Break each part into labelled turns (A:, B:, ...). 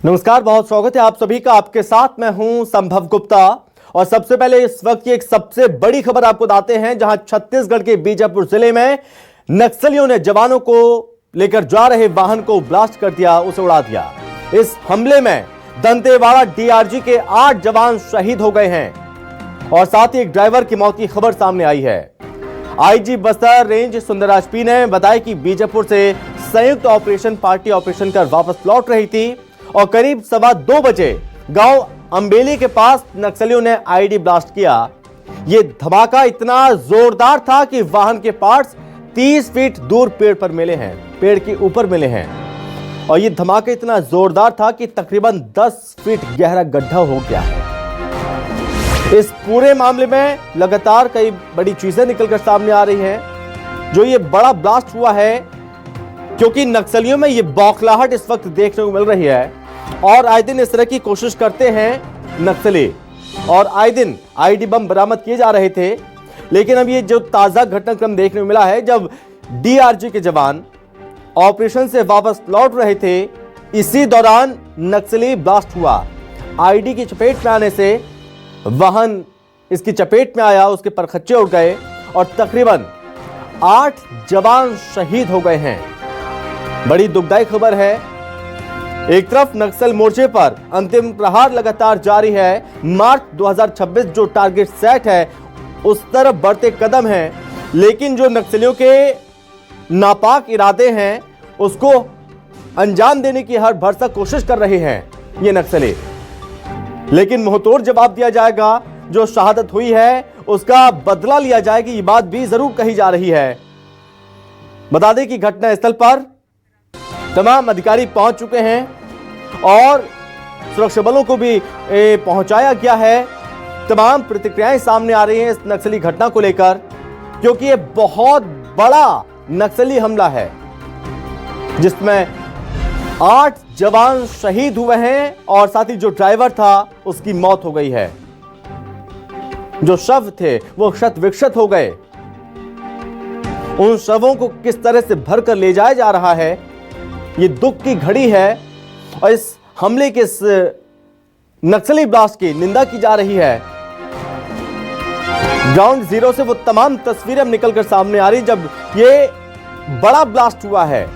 A: नमस्कार, बहुत स्वागत है आप सभी का। आपके साथ मैं हूं संभव गुप्ता। और सबसे पहले इस वक्त की एक सबसे बड़ी खबर आपको बताते हैं, जहां छत्तीसगढ़ के बीजापुर जिले में नक्सलियों ने जवानों को लेकर जा रहे वाहन को ब्लास्ट कर दिया, उसे उड़ा दिया। इस हमले में दंतेवाड़ा डीआरजी के 8 जवान शहीद हो गए हैं और साथ ही एक ड्राइवर की मौत की खबर सामने आई है। IG Bastar range Sundarraj P ने बताया कि बीजापुर से संयुक्त ऑपरेशन पार्टी ऑपरेशन कर वापस लौट रही थी और करीब 2:15 बजे गांव अंबेली के पास नक्सलियों ने आईडी ब्लास्ट किया। यह धमाका इतना जोरदार था कि वाहन के पार्ट्स 30 फीट दूर पेड़ पर मिले हैं, पेड़ के ऊपर मिले हैं। और यह धमाका इतना जोरदार था कि तकरीबन 10 फीट गहरा गड्ढा हो गया है। इस पूरे मामले में लगातार कई बड़ी चीजें निकलकर सामने आ रही हैं। जो ये बड़ा ब्लास्ट हुआ है, क्योंकि नक्सलियों में ये बौखलाहट इस वक्त देखने को मिल रही है और आए दिन इस तरह की कोशिश करते हैं नक्सली, और आए दिन आईडी बम बरामद किए जा रहे थे। लेकिन अब ये जो ताजा घटनाक्रम देखने को मिला है, जब डीआरजी के जवान ऑपरेशन से वापस लौट रहे थे, इसी दौरान नक्सली ब्लास्ट हुआ। आईडी की चपेट में आने से वाहन इसकी चपेट में आया, उसके परखच्चे उड़ गए और तकरीबन 8 जवान शहीद हो गए हैं। बड़ी दुखदाई खबर है। एक तरफ नक्सल मोर्चे पर अंतिम प्रहार लगातार जारी है, मार्च 2026 जो टारगेट सेट है उस तरफ बढ़ते कदम हैं, लेकिन जो नक्सलियों के नापाक इरादे हैं उसको अंजाम देने की हर भरसक कोशिश कर रहे हैं ये नक्सली। लेकिन मुंहतोड़ जवाब दिया जाएगा। जो शहादत हुई है उसका बदला लिया जाएगा, ये बात भी जरूर कही जा रही है। बता दें कि घटनास्थल पर तमाम अधिकारी पहुंच चुके हैं और सुरक्षा बलों को भी पहुंचाया गया है। तमाम प्रतिक्रियाएं सामने आ रही हैं इस नक्सली घटना को लेकर, क्योंकि यह बहुत बड़ा नक्सली हमला है जिसमें 8 जवान शहीद हुए हैं और साथ ही जो ड्राइवर था उसकी मौत हो गई है। जो शव थे वो क्षत विक्षत हो गए। उन शवों को किस तरह से भरकर ले जाया जा रहा है, ये दुख की घड़ी है। और इस हमले के इस नक्सली ब्लास्ट की निंदा की जा रही है। ग्राउंड जीरो से वो तमाम तस्वीरें निकलकर सामने आ रही जब ये बड़ा ब्लास्ट हुआ है।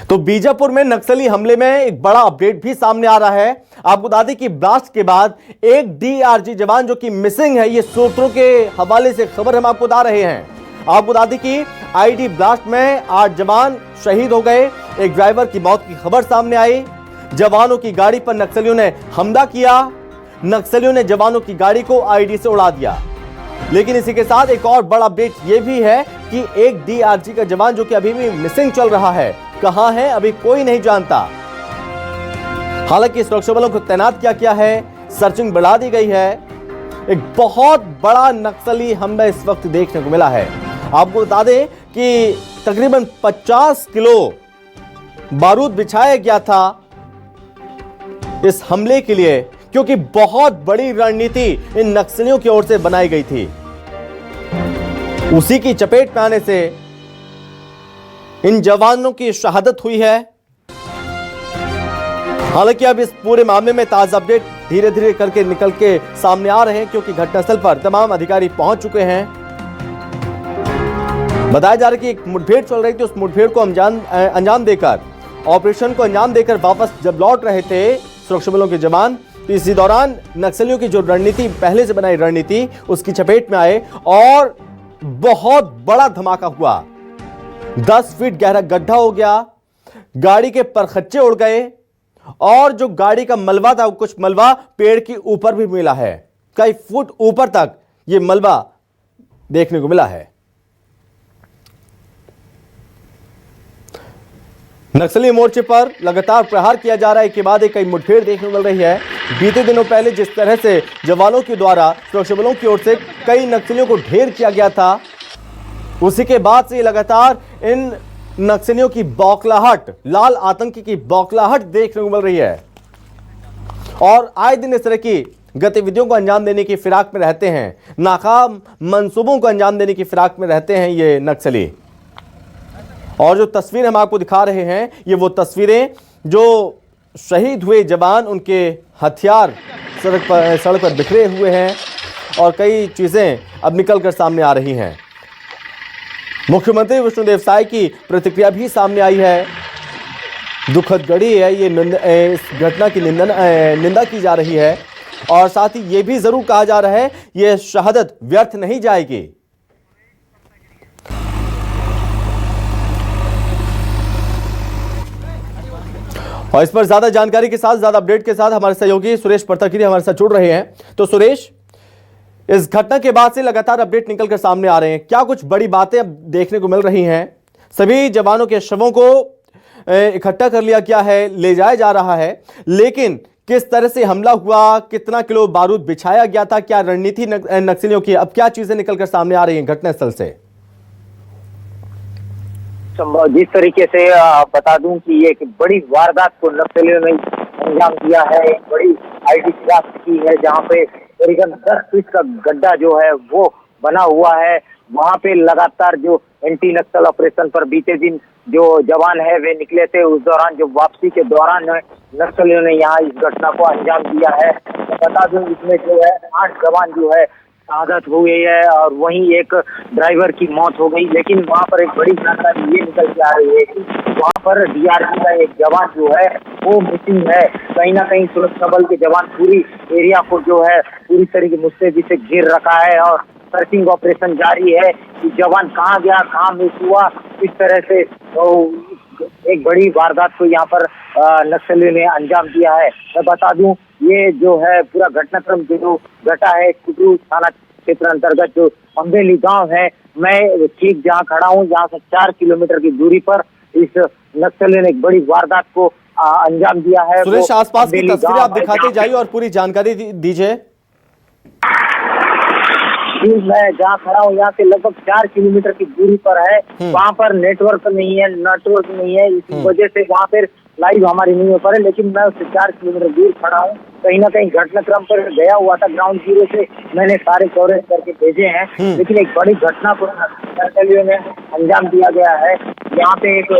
A: तो बीजापुर में नक्सली हमले में एक बड़ा अपडेट भी सामने आ रहा है। आपको बता दें कि ब्लास्ट के बाद एक डीआरजी जवान जो कि मिसिंग है, ये सूत्रों के हवाले से खबर हम आपको बता रहे हैं। आपको बता दें कि आईडी ब्लास्ट में 8 जवान शहीद हो गए, एक ड्राइवर की मौत की खबर सामने आई। जवानों की गाड़ी पर नक्सलियों ने हमला किया, नक्सलियों ने जवानों की गाड़ी को आईडी से उड़ा दिया। लेकिन इसी के साथ एक और बड़ा अपडेट यह भी है कि एक डीआरजी का जवान जो कि अभी भी मिसिंग चल रहा है, कहां है अभी कोई नहीं जानता। हालांकि सुरक्षा बलों को तैनात किया गया है, सर्चिंग बढ़ा दी गई है। एक बहुत बड़ा नक्सली हमला इस वक्त देखने को मिला है। आपको बता दें कि तकरीबन 50 किलो बारूद बिछाया गया था इस हमले के लिए, क्योंकि बहुत बड़ी रणनीति इन नक्सलियों की ओर से बनाई गई थी। उसी की चपेट में आने से इन जवानों की शहादत हुई है। हालांकि अब इस पूरे मामले में ताजा अपडेट धीरे धीरे करके निकल के सामने आ रहे हैं, क्योंकि घटनास्थल पर तमाम अधिकारी पहुंच चुके हैं। बताया जा रहा है कि एक मुठभेड़ चल रही थी, उस मुठभेड़ को अंजाम देकर, ऑपरेशन को अंजाम देकर वापस जब लौट रहे थे सुरक्षा बलों के जवान, तो इसी दौरान नक्सलियों की जो रणनीति पहले से बनाई रणनीति उसकी चपेट में आए और बहुत बड़ा धमाका हुआ। 10 फीट गहरा गड्ढा हो गया, गाड़ी के परखच्चे उड़ गए और जो गाड़ी का मलबा था, कुछ मलबा पेड़ के ऊपर भी मिला है। कई फुट ऊपर तक यह मलबा देखने को मिला है। नक्सली मोर्चे पर लगातार प्रहार किया जा रहा है, के बाद एक कई मुठभेड़ देखने को मिल रही है। बीते दिनों पहले जिस तरह से जवानों के द्वारा सुरक्षा बलों की ओर से कई नक्सलियों को ढेर किया गया था, उसी के बाद से लगातार इन नक्सलियों की बौखलाहट, लाल आतंकी की बौखलाहट देखने को मिल रही है और आए दिन इस तरह की गतिविधियों को अंजाम देने की फिराक में रहते हैं, नाकाम मंसूबों को अंजाम देने की फिराक में रहते हैं ये नक्सली। और जो तस्वीर हम आपको दिखा रहे हैं ये वो तस्वीरें जो शहीद हुए जवान, उनके हथियार सड़क पर बिखरे हुए हैं और कई चीजें अब निकलकर सामने आ रही हैं। मुख्यमंत्री विष्णुदेव साय की प्रतिक्रिया भी सामने आई है। दुखद घड़ी है ये, इस घटना की निंदा की जा रही है और साथ ही ये भी जरूर कहा जा रहा है ये शहादत व्यर्थ नहीं जाएगी। और इस पर ज्यादा जानकारी के साथ, ज्यादा अपडेट के साथ हमारे सहयोगी सुरेश परतखिरी हमारे साथ जुड़ रहे हैं। तो सुरेश, इस घटना के बाद से लगातार अपडेट निकलकर सामने आ रहे हैं, क्या कुछ बड़ी बातें अब देखने को मिल रही हैं? सभी जवानों के शवों को इकट्ठा कर लिया गया है, ले जाया जा रहा है, लेकिन किस तरह से हमला हुआ, कितना किलो बारूद बिछाया गया था, क्या रणनीति नक्सलियों की, अब क्या चीजें निकलकर सामने आ रही हैं घटनास्थल से?
B: जिस तरीके से बता दूं कि एक बड़ी वारदात को नक्सलियों ने अंजाम दिया है। एक बड़ी आईडी क्राफ्ट की है जहां पे करीबन 10 फीट का गड्ढा जो है वो बना हुआ है। वहां पे लगातार जो एंटी नक्सल ऑपरेशन पर बीते दिन जो जवान है वे निकले थे, उस दौरान जो वापसी के दौरान नक्सलियों ने यहाँ इस घटना को अंजाम दिया है। तो बता दूं इसमें जो है 8 जवान जो है शहादत हो गई है और वहीं एक ड्राइवर की मौत हो गई। लेकिन वहां पर एक बड़ी जानकारी ये निकल के आ रही है कि वहां पर डीआरजी का एक जवान जो है वो मिसिंग है। कहीं ना कहीं सुरक्षा बल के जवान पूरी एरिया को जो है पूरी तरीके मुस्तैदी से घेर रखा है और सर्चिंग ऑपरेशन जारी है कि जवान कहाँ गया, कहाँ मिस हुआ। इस तरह से तो एक बड़ी वारदात को यहाँ पर नक्सलियों ने अंजाम दिया है। मैं बता दूं ये जो है पूरा घटनाक्रम जो घटा है कुटरू थाना क्षेत्र अंतर्गत जो अम्बेली गांव है। मैं ठीक जहां खड़ा हूं, यहाँ से 4 किलोमीटर की दूरी पर इस नक्सलियों ने एक बड़ी वारदात को अंजाम दिया है।
A: सुरेश, आसपास की तस्वीरें आप दिखाते जाइए और पूरी जानकारी दीजिए।
B: मैं जहाँ खड़ा हूँ यहाँ से लगभग 4 किलोमीटर की दूरी पर है। वहाँ पर नेटवर्क नहीं है, इस वजह से वहाँ पर लाइव हमारी नहीं हो पा रही, लेकिन मैं उससे 4 किलोमीटर दूर खड़ा हूँ। कहीं ना कहीं घटनाक्रम पर गया हुआ था, ग्राउंड जीरो से मैंने सारे कवरेज करके भेजे हैं, लेकिन एक बड़ी घटना को नक्सलियों में अंजाम दिया गया है। यहाँ पे एक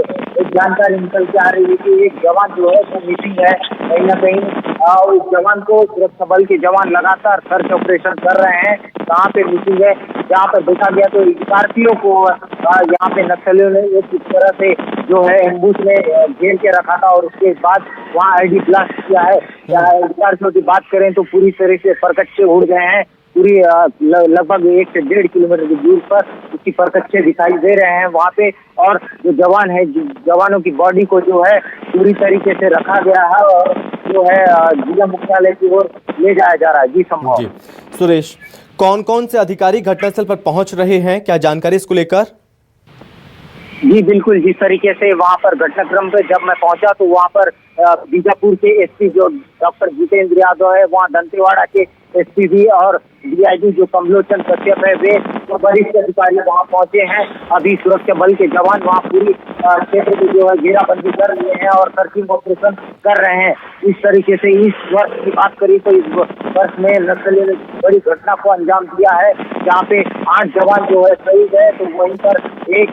B: जानकारी निकल के आ रही है कि एक जवान जो है वो मिसिंग है। कहीं ना कहीं उस जवान को सुरक्षा बल के जवान लगातार सर्च ऑपरेशन कर रहे हैं, कहाँ पे मिसिंग है। जहाँ पे देखा गया तो स्कॉर्पियो को यहाँ पे नक्सलियों ने एक तरह से जो है एम्बुश में घेर के रखा था और उसके बाद वहाँ आईडी ब्लास्ट किया है। स्कॉर्पियो की बात करें तो पूरी तरह से परकच्चे उड़ गए हैं। पूरी लगभग 1 से 1.5 किलोमीटर की दूर पर उसकी परकच्चे दिखाई दे रहे हैं वहाँ पे। और जो जवान है, जवानों की बॉडी को जो है पूरी तरीके से रखा गया है और जो है जिला मुख्यालय की ओर ले जाया जा रहा है। जी संभव।
A: सुरेश, कौन कौन से अधिकारी घटनास्थल पर पहुंच रहे हैं, क्या जानकारी इसको लेकर?
B: जी बिल्कुल, जिस तरीके से वहाँ पर घटनाक्रम पे जब मैं पहुंचा तो वहाँ पर बीजापुर के एसपी जो डॉक्टर जितेंद्र यादव है, वहाँ दंतेवाड़ा के एसपी भी और डीआईजी जो कमलोचन कश्यप है, वे जो वरिष्ठ अधिकारी वहाँ पहुंचे हैं। अभी सुरक्षा बल के जवान वहाँ पूरी क्षेत्र की जो है घेराबंदी कर लिए हैं और सर्चिंग ऑपरेशन कर रहे हैं। इस तरीके से इस वर्ष की बात करी तो इस वर्ष में नक्सलियों ने बड़ी घटना को अंजाम दिया है, जहाँ पे 8 जवान जो है शहीद है, तो वहीं पर एक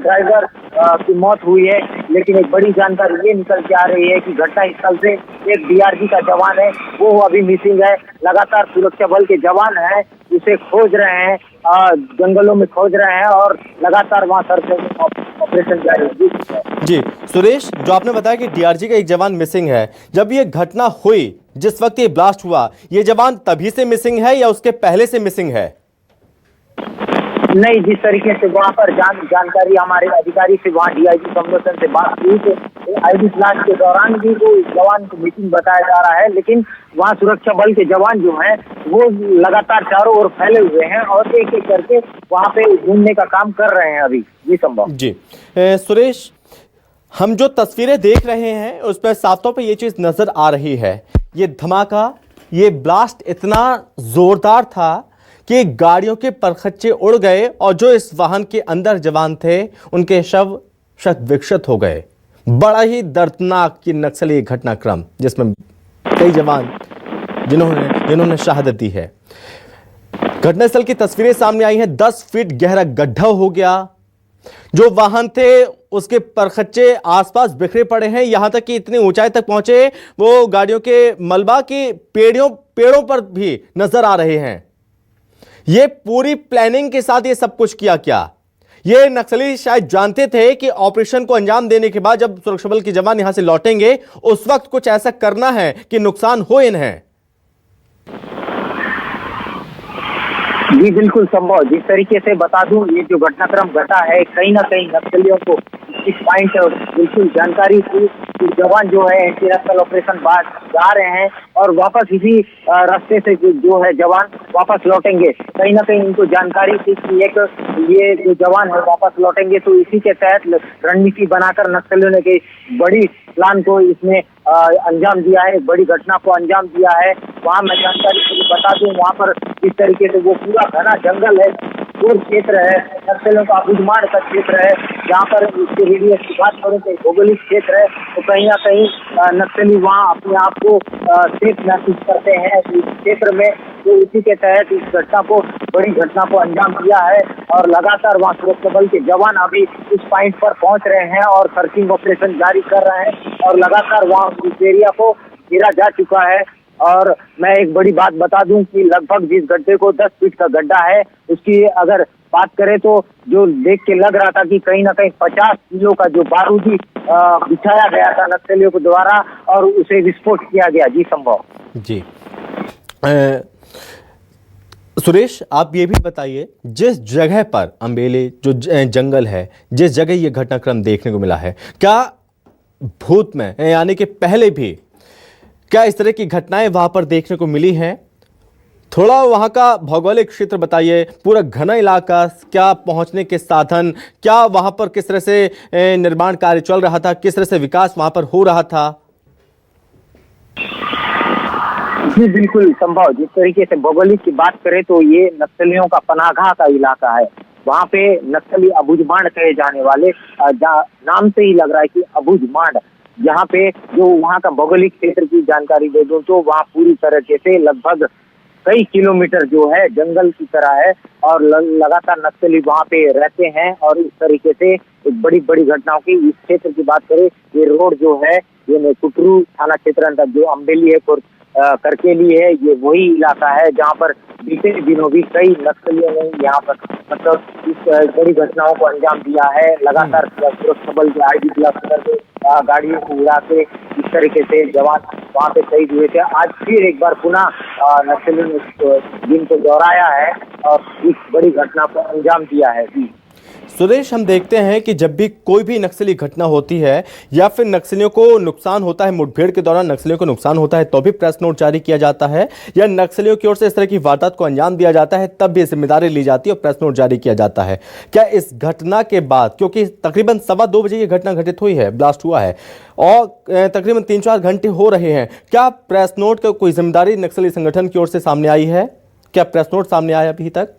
B: ड्राइवर की मौत हुई है। लेकिन एक बड़ी जानकारी ये निकल के आ रही है कि घटनास्थल से एक डीआरजी का जवान है वो अभी मिसिंग है। लगातार सुरक्षा बल के जवान है उसे खोज रहे हैं, जंगलों में खोज रहे हैं और लगातार वहाँ सर्च ऑपरेशन जारी है।
A: जी सुरेश, जो आपने बताया कि डीआरजी का एक जवान मिसिंग है, जब ये घटना हुई, जिस वक्त ये ब्लास्ट हुआ, ये जवान तभी से मिसिंग है या उसके पहले से मिसिंग है?
B: नहीं, जिस तरीके से वहाँ पर जानकारी हमारे अधिकारी से वहाँ डीआईजी कमलोचन से बात हुई तो आईडी ब्लास्ट के दौरान भी वो जवान को मिसिंग बताया जा रहा है। लेकिन वहाँ सुरक्षा बल के जवान जो हैं वो लगातार चारों ओर फैले हुए हैं और एक एक करके वहाँ पे ढूंढने का काम कर रहे हैं अभी। जी संभव। जी
A: सुरेश, हम जो तस्वीरें देख रहे हैं उस पर साफ तौर पर ये चीज नजर आ रही है, ये धमाका, ये ब्लास्ट इतना जोरदार था कि गाड़ियों के परखच्चे उड़ गए और जो इस वाहन के अंदर जवान थे उनके शव शत विक्षत हो गए। बड़ा ही दर्दनाक ये नक्सली घटनाक्रम, जिसमें कई जवान जिन्होंने शहादत दी है। घटनास्थल की तस्वीरें सामने आई हैं। 10 फीट गहरा गड्ढा हो गया, जो वाहन थे उसके परखच्चे आसपास बिखरे पड़े हैं, यहां तक कि इतनी ऊंचाई तक पहुंचे वो गाड़ियों के मलबा की पेड़ों पर भी नजर आ रहे हैं। ये पूरी प्लानिंग के साथ ये सब कुछ किया क्या? ये नक्सली शायद जानते थे कि ऑपरेशन को अंजाम देने के बाद जब सुरक्षा बल के जवान यहां से लौटेंगे उस वक्त कुछ ऐसा करना है कि नुकसान हो इन्हें।
B: जी बिल्कुल संभव। जिस तरीके से बता दूं, ये जो घटनाक्रम घटा है कहीं ना कहीं नक्सलियों को इस पॉइंट बिल्कुल जानकारी थी कि जवान जो है एंटी नक्सल ऑपरेशन बाद जा रहे हैं और वापस इसी रास्ते से जो है जवान वापस लौटेंगे। कहीं ना कहीं इनको जानकारी थी कि एक ये जो जवान है वापस लौटेंगे, तो इसी के तहत रणनीति बनाकर नक्सलियों ने की बड़ी प्लान को इसमें अंजाम दिया है, बड़ी घटना को अंजाम दिया है। वहाँ मैं जानकारी बता दूं, वहाँ पर इस तरीके से वो पूरा घना जंगल है, दूर क्षेत्र है, नक्सलियों का अबुझमाड़ का क्षेत्र है, जहाँ पर इसके रेडियस की बात करूँ तो भौगोलिक क्षेत्र है, तो कहीं ना कहीं नक्सली वहाँ अपने आप को सेफ महसूस करते हैं इस क्षेत्र में। तो इसी के तहत इस घटना को बड़ी घटना को अंजाम दिया है और लगातार वहाँ सुरक्षा बल के जवान अभी इस पॉइंट पर पहुंच रहे हैं और सर्चिंग ऑपरेशन जारी कर रहे हैं और लगातार वहाँ इस एरिया को घेरा जा चुका है। और मैं एक बड़ी बात बता दूं कि लगभग जिस गड्ढे को 10 फीट का गड्ढा है, उसकी अगर बात करें तो जो देख के लग रहा था कि कहीं ना कहीं 50 किलो का जो बारूदी बिछाया गया था नक्सलियों के द्वारा और उसे विस्फोट किया गया। जी संभव।
A: जी सुरेश, आप ये भी बताइए, जिस जगह पर अम्बेले जो जंगल है, जिस जगह ये घटनाक्रम देखने को मिला है, क्या भूत में यानी कि पहले भी क्या इस तरह की घटनाएं वहां पर देखने को मिली हैं? थोड़ा वहां का भौगोलिक क्षेत्र बताइए, पूरा घना इलाका, क्या पहुंचने के साधन, क्या वहां पर किस तरह से निर्माण कार्य चल रहा था, किस तरह से विकास वहां पर हो रहा था?
B: जी बिल्कुल संभव। जिस तरीके से भौगोलिक की बात करें तो ये नक्सलियों का पनागाह का इलाका है। वहाँ पे नक्सली अबुझमाड़ कहे जाने वाले, नाम से ही लग रहा है कि अबुझमाड़, जहाँ पे जो वहाँ का भौगोलिक क्षेत्र की जानकारी दे दूं तो वहाँ पूरी तरीके से लगभग कई किलोमीटर जो है जंगल की तरह है और लगातार नक्सली वहाँ पे रहते हैं। और इस तरीके से एक बड़ी बड़ी घटनाओं की इस क्षेत्र की बात करें, ये रोड जो है ये कुटरू थाना क्षेत्र अंतर्गत जो अम्बेली है करकेली है, ये वही इलाका है जहाँ पर बीते दिनों भी कई नक्सलियों ने यहाँ पर मतलब इस बड़ी घटनाओं को अंजाम दिया है। लगातार सुरक्षा बल के आईडी के गाड़ियों को उड़ा के इस तरीके से जवान वहाँ पे शहीद हुए थे। आज फिर एक बार पुनः नक्सलियों ने इस दिन को दोहराया है और इस बड़ी घटना को अंजाम दिया है। जी
A: सुरेश, हम देखते हैं कि जब भी कोई भी नक्सली घटना होती है या फिर नक्सलियों को नुकसान होता है, मुठभेड़ के दौरान नक्सलियों को नुकसान होता है तो भी प्रेस नोट जारी किया जाता है, या नक्सलियों की ओर से इस तरह की वारदात को अंजाम दिया जाता है तब भी जिम्मेदारी ली जाती है और प्रेस नोट जारी किया जाता है। क्या इस घटना के बाद, क्योंकि तकरीबन 2:15 बजे ये घटना घटित हुई है, ब्लास्ट हुआ है और तकरीबन 3-4 घंटे हो रहे हैं, क्या प्रेस नोट का कोई जिम्मेदारी नक्सली संगठन की ओर से सामने आई है? क्या प्रेस नोट सामने आया अभी तक?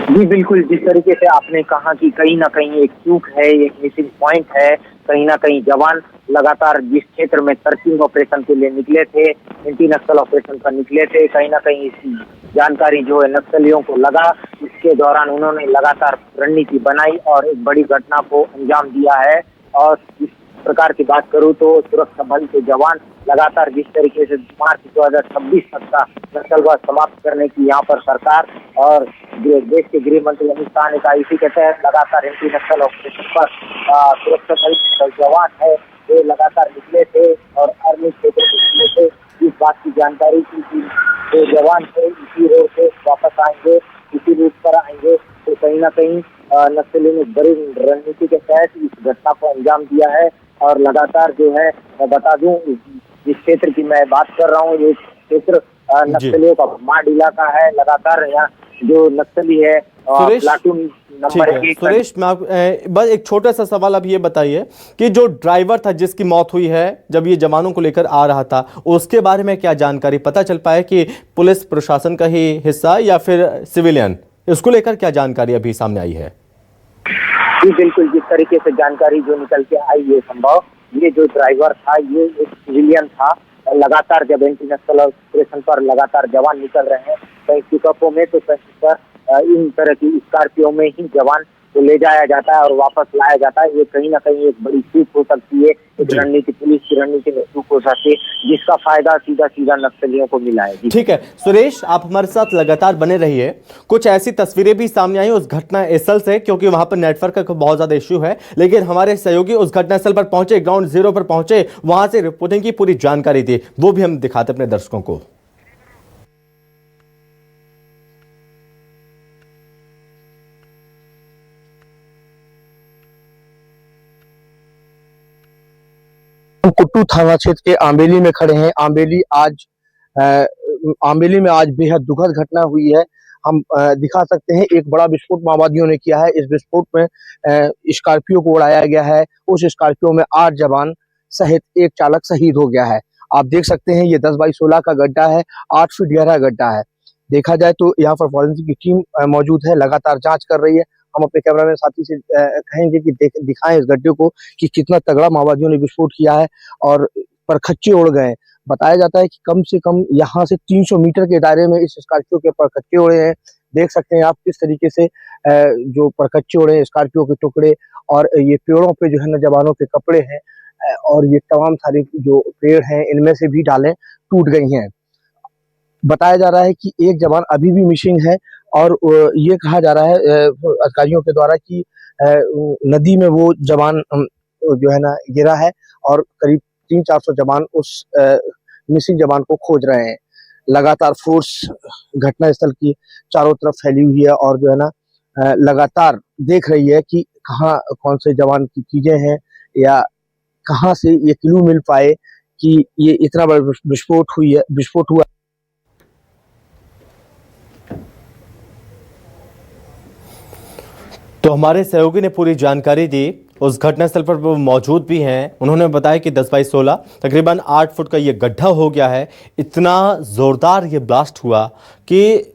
B: जी बिल्कुल। जिस तरीके से आपने कहा कि कहीं ना कहीं एक चूक है, एक मिसिंग पॉइंट है, कहीं ना कहीं जवान लगातार जिस क्षेत्र में सर्चिंग ऑपरेशन के लिए निकले थे, एंटी नक्सल ऑपरेशन पर निकले थे, कहीं ना कहीं इस जानकारी जो है नक्सलियों को लगा, इसके दौरान उन्होंने लगातार रणनीति बनाई और एक बड़ी घटना को अंजाम दिया है। और इस प्रकार की बात करूं तो सुरक्षा बल के जवान लगातार जिस तरीके से मार्च 2026 तक का नक्सलवाद समाप्त करने की यहाँ पर सरकार और देश के गृह मंत्री अमित शाह ने कहा, इसी के तहत लगातार एंटी नक्सल ऑपरेशन पर सुरक्षा बल के जवान है वे लगातार निकले थे और आर्मी क्षेत्र में निकले थे। इस बात की जानकारी थी कि जो जवान थे इसी रोड से वापस आएंगे, इसी रूट पर आएंगे, तो कहीं ना कहीं नक्सलियों ने बड़ी रणनीति के तहत इस घटना को अंजाम दिया है। और लगातार जो है मैं बता दूं, जिस क्षेत्र की मैं बात कर रहा हूँ ये क्षेत्र नक्सलियों का माड इलाका है। लगातार यहाँ जो नक्सली है प्लाटून नंबर 1।
A: सुरेश, मैं बस एक छोटा सा सवाल अब ये बताइए कि जो ड्राइवर था जिसकी मौत हुई है जब ये जवानों को लेकर आ रहा था, उसके बारे में क्या जानकारी पता चल पाया कि पुलिस प्रशासन का ही हिस्सा या फिर सिविलियन, इसको लेकर क्या जानकारी अभी सामने आई है?
B: जी बिल्कुल। जिस तरीके से जानकारी जो निकल के आई है संभव, ये जो ड्राइवर था ये एक सिविलियन था। लगातार जब एंटी नक्सल ऑपरेशन पर लगातार जवान निकल रहे हैं, कहीं पिकअपों में तो कहीं पर इन तरह की स्कॉर्पियो में ही जवान को ले जाया जाता है और वापस लाया जाता है। ये कहीं ना कहीं एक बड़ी चूक हो सकती है, एक रणनीति, पुलिस की रणनीति में चूक हो सकती है, जिसका फायदा सीधा सीधा नक्सलियों को मिला है।
A: ठीक है सुरेश, आप हमारे साथ लगातार बने रहिए। कुछ ऐसी तस्वीरें भी सामने आई उस घटना स्थल से, क्योंकि वहां पर नेटवर्क का बहुत ज्यादा इश्यू है, लेकिन हमारे सहयोगी उस घटनास्थल पर पहुंचे, ग्राउंड जीरो पर पहुंचे, वहां से रिपोर्टिंग की पूरी जानकारी दी, वो भी हम दिखाते अपने दर्शकों को।
C: हम कुट्टू थाना क्षेत्र के आंबेली में खड़े हैं। आंबेली में आज बेहद दुखद घटना हुई है। हम दिखा सकते हैं, एक बड़ा विस्फोट माओवादियों ने किया है। इस विस्फोट में स्कॉर्पियो को उड़ाया गया है। उस स्कॉर्पियो में 8 जवान सहित एक चालक शहीद हो गया है। आप देख सकते हैं, ये 10x16 का गड्ढा है, 8 फीट गहरा गड्ढा है। देखा जाए तो यहाँ पर फॉरेंसिक की टीम मौजूद है, लगातार जांच कर रही है। हम अपने कैमरामैन साथी से कहेंगे कि दिखाएं इस गड्ढे को कि कितना तगड़ा माओवादियों ने विस्फोट किया है और परखच्चे उड़ गए। बताया जाता है कि कम से कम यहाँ से 300 मीटर के दायरे में इस स्कॉर्पियो के परखच्चे उड़े हैं। देख सकते हैं आप किस तरीके से जो परखच्चे उड़े हैं, स्कॉर्पियो के टुकड़े, और ये पेड़ों पे जो है ना जवानों के कपड़े हैं, और ये तमाम सारे जो पेड़ हैं इनमें से भी डालें टूट गई हैं। बताया जा रहा है कि एक जवान अभी भी मिसिंग है, और ये कहा जा रहा है अधिकारियों के द्वारा कि नदी में वो जवान जो है ना गिरा है, और करीब 300-400 जवान उस मिसिंग जवान को खोज रहे हैं। लगातार फोर्स घटनास्थल की चारों तरफ फैली हुई है, और जो है ना लगातार देख रही है कि कहाँ कौन से जवान की चीजें हैं, या कहाँ से ये क्लू मिल पाए कि ये इतना बड़ा विस्फोट हुआ।
A: तो हमारे सहयोगी ने पूरी जानकारी दी, उस घटनास्थल पर वो मौजूद भी हैं। उन्होंने बताया कि 10x16 तकरीबन 8 फुट का ये गड्ढा हो गया है। इतना ज़ोरदार ये ब्लास्ट हुआ कि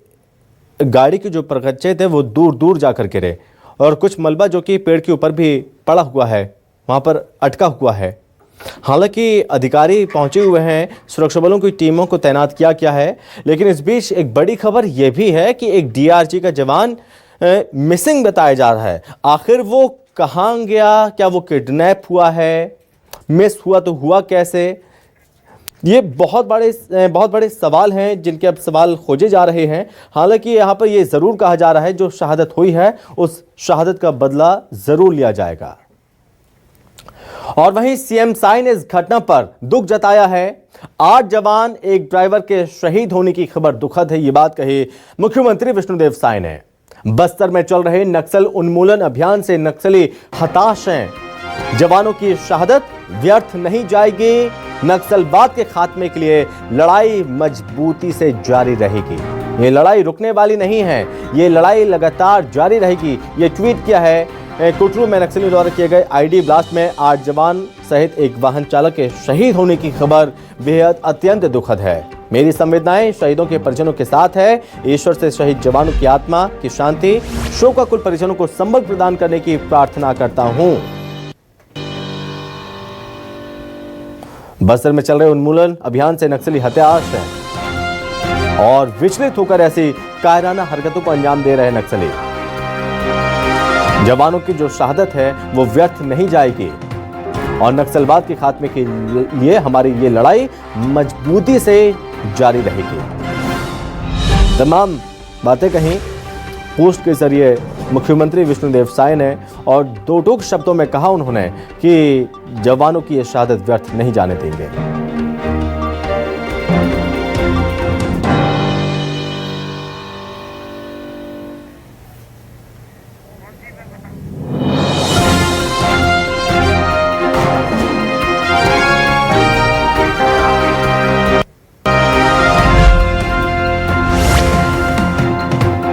A: गाड़ी के जो परखच्चे थे वो दूर दूर जाकर गिरे, और कुछ मलबा जो कि पेड़ के ऊपर भी पड़ा हुआ है वहाँ पर अटका हुआ है। हालांकि अधिकारी पहुंचे हुए हैं, सुरक्षा बलों की टीमों को तैनात किया गया है, लेकिन इस बीच एक बड़ी खबर यह भी है कि एक डीआरजी का जवान मिसिंग बताया जा रहा है। आखिर वो कहाँ गया? क्या वो किडनैप हुआ है? मिस हुआ तो हुआ कैसे? ये बहुत बड़े सवाल हैं जिनके अब सवाल खोजे जा रहे हैं। हालांकि यहाँ पर ये ज़रूर कहा जा रहा है जो शहादत हुई है उस शहादत का बदला ज़रूर लिया जाएगा। और वहीं सीएम साई ने इस घटना पर दुख जताया है। 8 जवान एक ड्राइवर के शहीद होने की खबर दुखद है, ये बात कही मुख्यमंत्री विष्णुदेव साई ने। बस्तर में चल रहे नक्सल उन्मूलन अभियान से नक्सली हताश हैं। जवानों की शहादत व्यर्थ नहीं जाएगी। नक्सलवाद के खात्मे के लिए लड़ाई मजबूती से जारी रहेगी। ये लड़ाई रुकने वाली नहीं है, ये लड़ाई लगातार जारी रहेगी। ये ट्वीट किया है कुटरू में नक्सलियों द्वारा किए गए आईडी ब्लास्ट में 8 जवान सहित एक वाहन चालक के शहीद होने की खबर बेहद अत्यंत दुखद है। मेरी संवेदनाएं शहीदों के परिजनों के साथ है। ईश्वर से शहीद जवानों की आत्मा की शांति, शोकाकुल परिजनों को संबल प्रदान करने की प्रार्थना करता हूं। बस्तर में चल रहे उन्मूलन अभियान से नक्सली हताश हैं और विचलित होकर ऐसी कायराना हरकतों को अंजाम दे रहे नक्सली। जवानों की जो शहादत है वो व्यर्थ नहीं जाएगी और नक्सलवाद के खात्मे के लिए हमारी ये लड़ाई मजबूती से जारी रहेगी। तमाम बातें कहीं पोस्ट के जरिए मुख्यमंत्री विष्णुदेव साई ने, और दो टूक शब्दों में कहा उन्होंने कि जवानों की ये शहादत व्यर्थ नहीं जाने देंगे।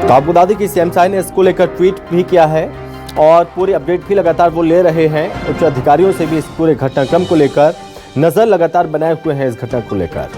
A: तो आपको बता दें कि सीएम साई ने इसको लेकर ट्वीट भी किया है और पूरी अपडेट भी लगातार वो ले रहे हैं। उच्च अधिकारियों से भी इस पूरे घटनाक्रम को लेकर नजर लगातार बनाए हुए हैं इस घटना को लेकर।